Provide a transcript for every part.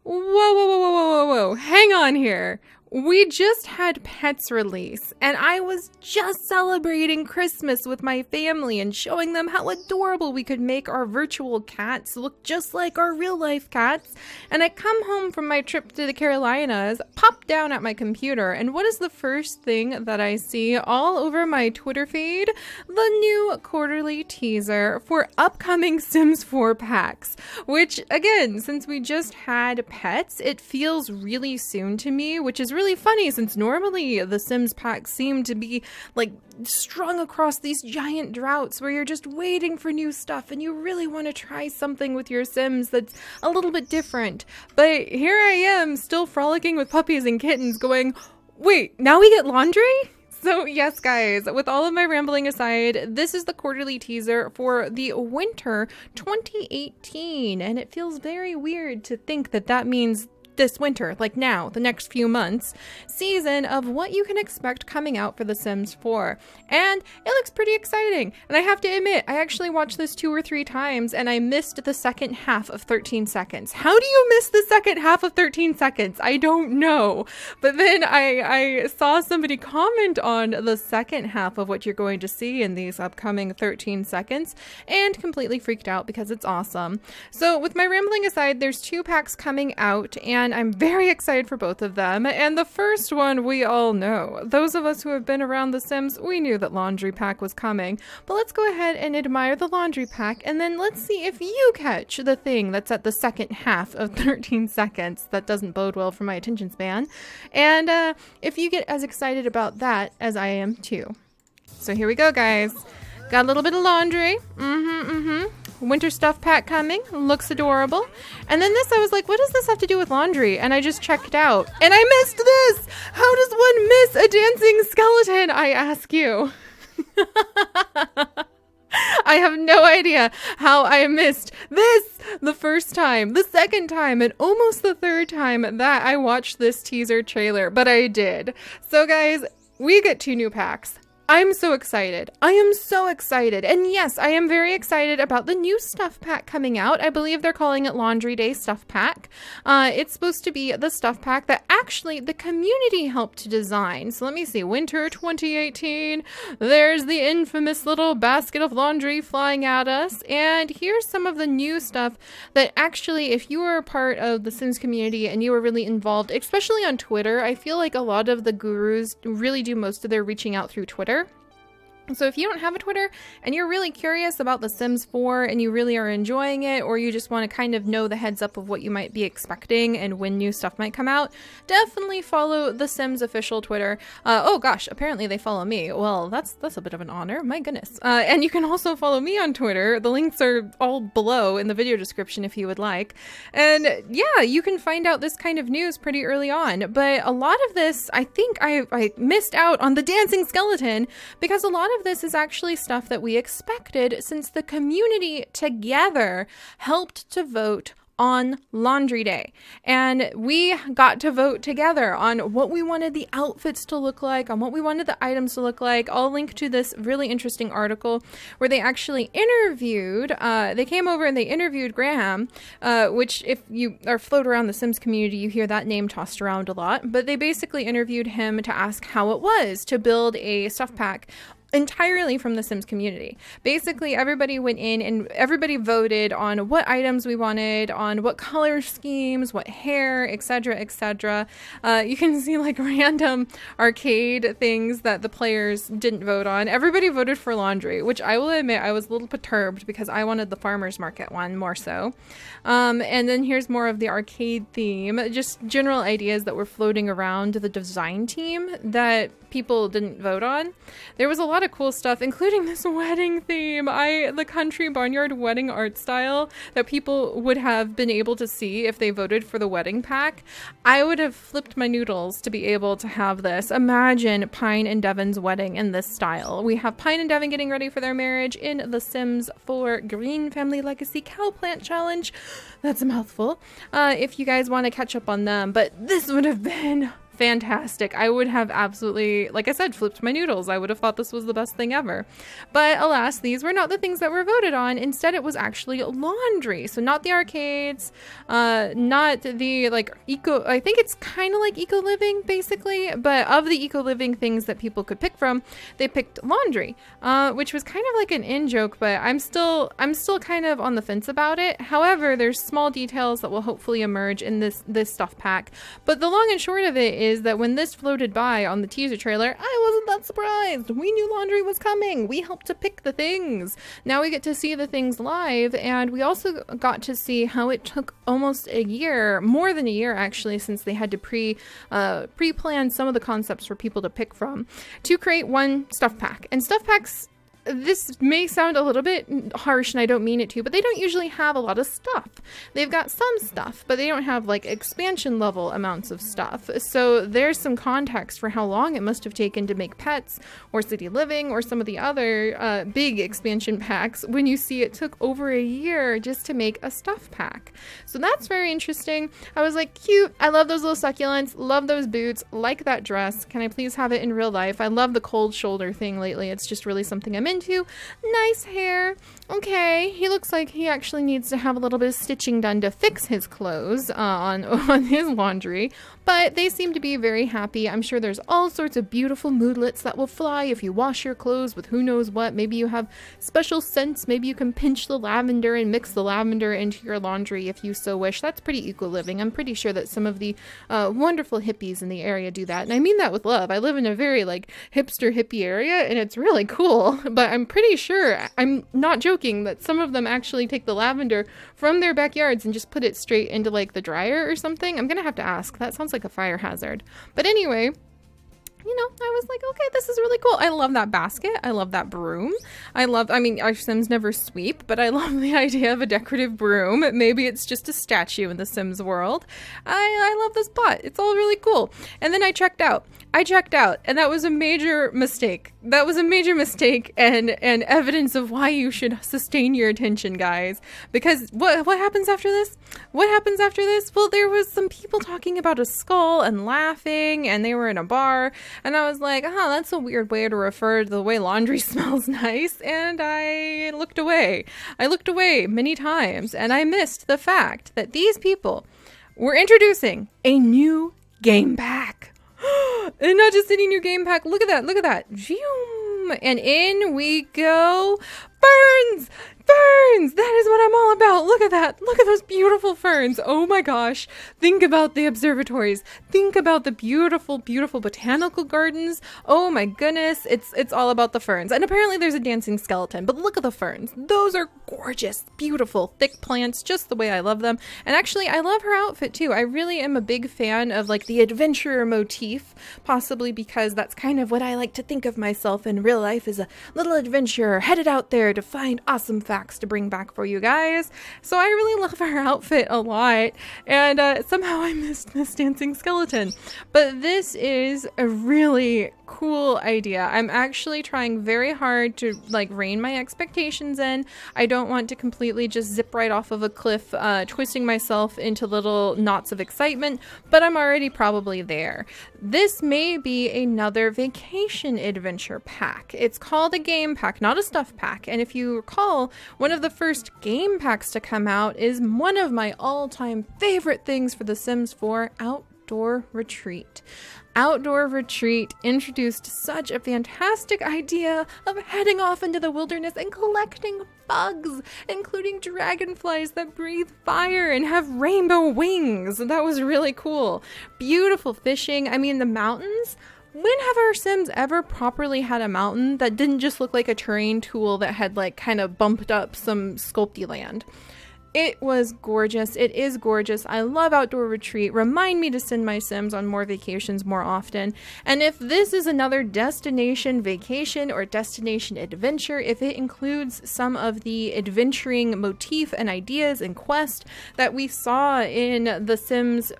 Whoa, whoa, whoa, whoa, whoa, whoa, whoa. Hang on here. We just had Pets release, and I was just celebrating Christmas with my family and showing them how adorable we could make our virtual cats look just like our real-life cats. And I come home from my trip to the Carolinas, pop down at my computer, and what is the first thing that I see all over my Twitter feed? The new quarterly teaser for upcoming Sims 4 packs, which, again, since we just had Pets, it feels really soon to me, which is really funny since normally the Sims packs seem to be like strung across these giant droughts where you're just waiting for new stuff and you really want to try something with your Sims that's a little bit different. But here I am still frolicking with puppies and kittens going, wait, now we get laundry? So yes, guys, with all of my rambling aside, this is the quarterly teaser for the winter 2018, and it feels very weird to think that that means this winter, like now, the next few months, season of what you can expect coming out for The Sims 4. And it looks pretty exciting. And I have to admit, I actually watched this 2 or 3 times and I missed the second half of 13 seconds. How do you miss the second half of 13 seconds? I don't know. But then I saw somebody comment on the second half of what you're going to see in these upcoming 13 seconds and completely freaked out because it's awesome. So with my rambling aside, there's 2 packs coming out, and I'm very excited for both of them. And the first one we all know. Those of us who have been around The Sims, we knew that laundry pack was coming. But let's go ahead and admire the laundry pack, and then let's see if you catch the thing that's at the second half of 13 seconds. That doesn't bode well for my attention span. And if you get as excited about that as I am too. So here we go, guys. Got a little bit of laundry. Winter stuff pack coming. Looks adorable. And then this, I was like, what does this have to do with laundry? And I just checked out. And I missed this! How does one miss a dancing skeleton, I ask you? I have no idea how I missed this the first time, the second time, and almost the third time that I watched this teaser trailer. But I did. So guys, we get 2 new packs. I'm so excited. I am so excited. And yes, I am very excited about the new stuff pack coming out. I believe they're calling it Laundry Day Stuff Pack. It's supposed to be the stuff pack that actually the community helped to design. So let me see. Winter 2018. There's the infamous little basket of laundry flying at us. And here's some of the new stuff that actually, if you were a part of the Sims community and you were really involved, especially on Twitter, I feel like a lot of the gurus really do most of their reaching out through Twitter. So if you don't have a Twitter and you're really curious about The Sims 4 and you really are enjoying it, or you just want to kind of know the heads up of what you might be expecting and when new stuff might come out, definitely follow The Sims official Twitter. Oh gosh, apparently they follow me. Well, that's a bit of an honor. My goodness. And you can also follow me on Twitter. The links are all below in the video description if you would like. And yeah, you can find out this kind of news pretty early on. But a lot of this, I think I missed out on the dancing skeleton because a lot of this is actually stuff that we expected since the community together helped to vote on Laundry Day. And we got to vote together on what we wanted the outfits to look like, on what we wanted the items to look like. I'll link to this really interesting article where they actually interviewed, they came over and they interviewed Graham, which if you are float around the Sims community, you hear that name tossed around a lot, but they basically interviewed him to ask how it was to build a stuff pack entirely from the Sims community. Basically, everybody went in and everybody voted on what items we wanted, on what color schemes, what hair, etc., etc. You can see like random arcade things that the players didn't vote on. Everybody voted for laundry, which I will admit I was a little perturbed because I wanted the farmer's market one more so. And then here's more of the arcade theme, just general ideas that were floating around the design team that people didn't vote on. There was a lot of cool stuff, including this wedding theme. The country barnyard wedding art style that people would have been able to see if they voted for the wedding pack. I would have flipped my noodles to be able to have this. Imagine Pine and Devon's wedding in this style. We have Pine and Devon getting ready for their marriage in The Sims 4 Green Family Legacy Cow Plant Challenge. That's a mouthful. If you guys want to catch up on them, but this would have been fantastic. I would have absolutely, like I said, flipped my noodles. I would have thought this was the best thing ever. But alas, these were not the things that were voted on. Instead, it was actually laundry. So not the arcades, not the like eco, I think it's kind of like eco living basically, but of the eco living things that people could pick from, they picked laundry, which was kind of like an in joke, but I'm still kind of on the fence about it. However, there's small details that will hopefully emerge in this stuff pack. But the long and short of it is that when this floated by on the teaser trailer, I wasn't that surprised. We knew laundry was coming. We helped to pick the things. Now we get to see the things live, and we also got to see how it took almost a year, more than a year actually, since they had to pre-plan some of the concepts for people to pick from to create one stuff pack. And stuff packs, this may sound a little bit harsh and I don't mean it to, but they don't usually have a lot of stuff. They've got some stuff, but they don't have like expansion level amounts of stuff. So there's some context for how long it must have taken to make Pets or City Living or some of the other big expansion packs when you see it took over a year just to make a stuff pack. So that's very interesting. I was like, cute. I love those little succulents. Love those boots. Like that dress. Can I please have it in real life? I love the cold shoulder thing lately. It's just really something I'm into. Nice hair. Okay, he looks like he actually needs to have a little bit of stitching done to fix his clothes on his laundry, but they seem to be very happy. I'm sure there's all sorts of beautiful moodlets that will fly if you wash your clothes with who knows what. Maybe you have special scents. Maybe you can pinch the lavender and mix the lavender into your laundry if you so wish. That's pretty eco-living. I'm pretty sure that some of the wonderful hippies in the area do that, and I mean that with love. I live in a very like hipster hippie area, and it's really cool, but I'm pretty sure, I'm not joking, that some of them actually take the lavender from their backyards and just put it straight into like the dryer or something. I'm gonna have to ask. That sounds like a fire hazard. But anyway, you know, I was like, okay, this is really cool. I love that basket. I love that broom. I mean, our Sims never sweep, but I love the idea of a decorative broom. Maybe it's just a statue in the Sims world. I love this pot. It's all really cool. And then I checked out, and that was a major mistake. That was a major mistake and evidence of why you should sustain your attention, guys. Because what happens after this? What happens after this? Well, there was some people talking about a skull and laughing, and they were in a bar. And I was like, that's a weird way to refer to the way laundry smells nice. And I looked away. I looked away many times, and I missed the fact that these people were introducing a new game pack. And not just any new game pack. Look at that. Look at that. And in we go. Ferns! Ferns! That is what I'm all about. Look at that. Look at those beautiful ferns. Oh my gosh. Think about the observatories. Think about the beautiful, beautiful botanical gardens. Oh my goodness. It's all about the ferns. And apparently there's a dancing skeleton, but look at the ferns. Those are gorgeous, beautiful, thick plants, just the way I love them. And actually, I love her outfit too. I really am a big fan of like the adventurer motif, possibly because that's kind of what I like to think of myself in real life, as a little adventurer headed out there to find awesome facts to bring back for you guys. So I really love her outfit a lot, and somehow I missed this dancing skeleton. But this is a really cool idea. I'm actually trying very hard to like rein my expectations in. I don't want to completely just zip right off of a cliff, twisting myself into little knots of excitement, but I'm already probably there. This may be another vacation adventure pack. It's called a game pack, not a stuff pack. And if you recall, one of the first game packs to come out is one of my all-time favorite things for The Sims 4, Outdoor Retreat. Outdoor Retreat introduced such a fantastic idea of heading off into the wilderness and collecting bugs, including dragonflies that breathe fire and have rainbow wings. That was really cool. Beautiful fishing. I mean, the mountains. When have our Sims ever properly had a mountain that didn't just look like a terrain tool that had like kind of bumped up some sculpty land? It was gorgeous. It is gorgeous. I love Outdoor Retreat. Remind me to send my Sims on more vacations more often. And if this is another destination vacation or destination adventure, if it includes some of the adventuring motif and ideas and quest that we saw in The Sims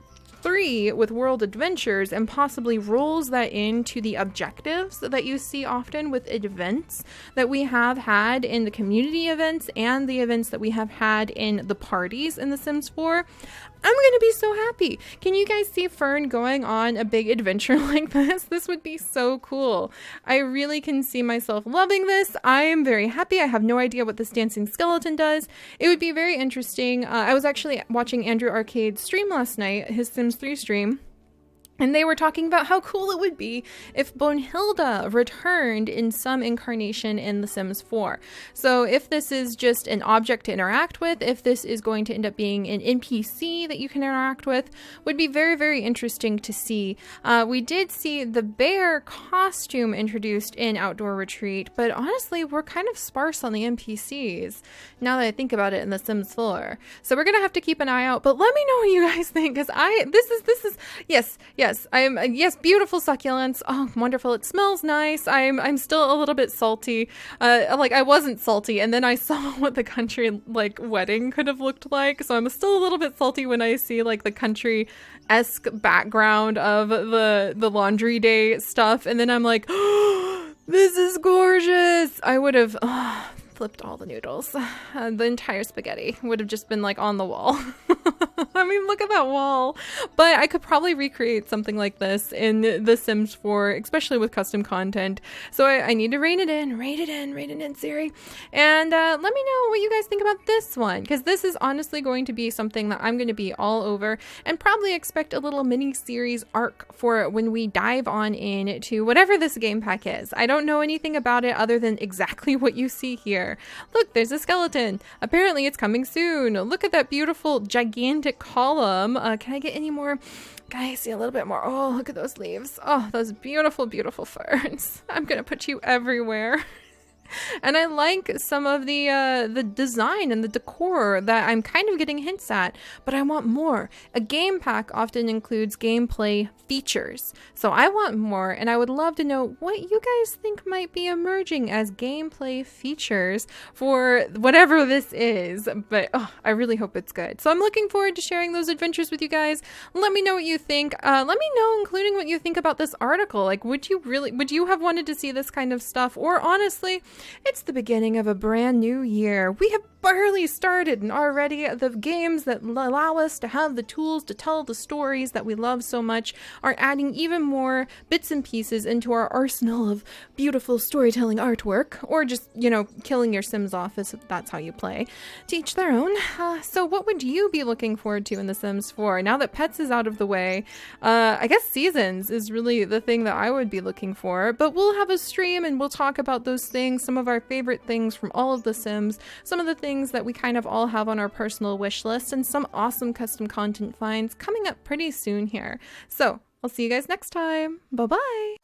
3 with World Adventures, and possibly rolls that into the objectives that you see often with events that we have had in the community events and the events that we have had in the parties in The Sims 4, I'm gonna be so happy. Can you guys see Fern going on a big adventure like this? This would be so cool. I really can see myself loving this. I am very happy. I have no idea what this dancing skeleton does. It would be very interesting. I was actually watching Andrew Arcade's stream last night, his Sims 3 stream. And they were talking about how cool it would be if Bonehilda returned in some incarnation in The Sims 4. So if this is just an object to interact with, if this is going to end up being an NPC that you can interact with, would be very, very interesting to see. We did see the bear costume introduced in Outdoor Retreat, but honestly, we're kind of sparse on the NPCs now that I think about it in The Sims 4. So we're going to have to keep an eye out, but let me know what you guys think, because yes, beautiful succulents. Oh, wonderful. It smells nice. I'm still a little bit salty. Like I wasn't salty, and then I saw what the country like wedding could have looked like. So I'm still a little bit salty when I see like the country-esque background of the laundry day stuff, and then I'm like, oh, this is gorgeous. I would have flipped all the noodles. The entire spaghetti would have just been like on the wall. I mean, look at that wall. But I could probably recreate something like this in The Sims 4, especially with custom content. So I need to rein it in, Seri. And let me know what you guys think about this one, because this is honestly going to be something that I'm going to be all over, and probably expect a little mini series arc for when we dive on into whatever this game pack is. I don't know anything about it other than exactly what you see here. Look, there's a skeleton. Apparently it's coming soon. Look at that beautiful gigantic column. Can I get any more? Guys, see a little bit more. Oh, look at those leaves. Oh, those beautiful, beautiful ferns. I'm gonna put you everywhere. And I like some of the design and the decor that I'm kind of getting hints at, but I want more. A game pack often includes gameplay features, so I want more, and I would love to know what you guys think might be emerging as gameplay features for whatever this is, but I really hope it's good. So I'm looking forward to sharing those adventures with you guys. Let me know what you think. Let me know, including what you think about this article. Like, would you have wanted to see this kind of stuff? Or honestly, it's the beginning of a brand new year. We have barely started, and already the games that allow us to have the tools to tell the stories that we love so much are adding even more bits and pieces into our arsenal of beautiful storytelling artwork, or just, killing your Sims off if that's how you play. To each their own. So what would you be looking forward to in The Sims 4? Now that Pets is out of the way, I guess Seasons is really the thing that I would be looking for, but we'll have a stream and we'll talk about those things, some of our favorite things from all of The Sims, some of the things that we kind of all have on our personal wish list, and some awesome custom content finds coming up pretty soon here. So I'll see you guys next time. Bye-bye.